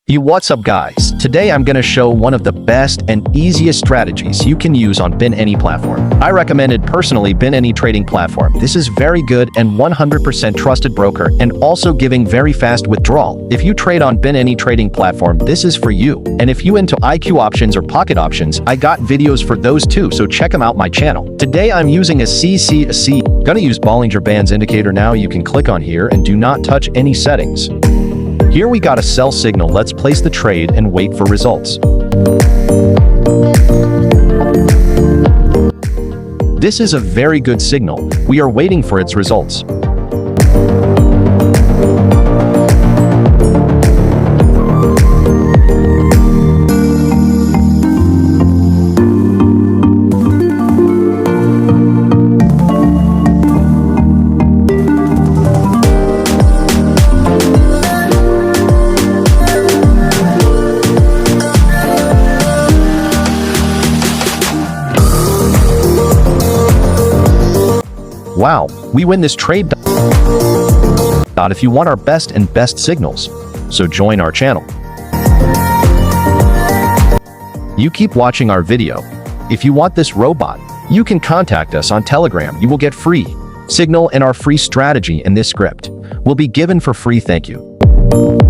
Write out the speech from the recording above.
What's up guys? Today I'm gonna show one of the best and easiest strategies you can use on any platform. I recommended personally any trading platform. This is very good and 100% trusted broker and also giving very fast withdrawal. If you trade on any trading platform, this is for you. And if you into IQ options or pocket options, I got videos for those too, so check them out my channel. Today I'm using a CC. Gonna use Bollinger Bands indicator now. You can click on here and do not touch any settings. Here we got a sell signal. Let's place the trade and wait for results. This is a very good signal. We are waiting for its results. Wow, we win this trade. If you want our best signals, so join our channel. You keep watching our video. If you want this robot, you can contact us on Telegram. You will get free signal and our free strategy in this script will be given for free. Thank you.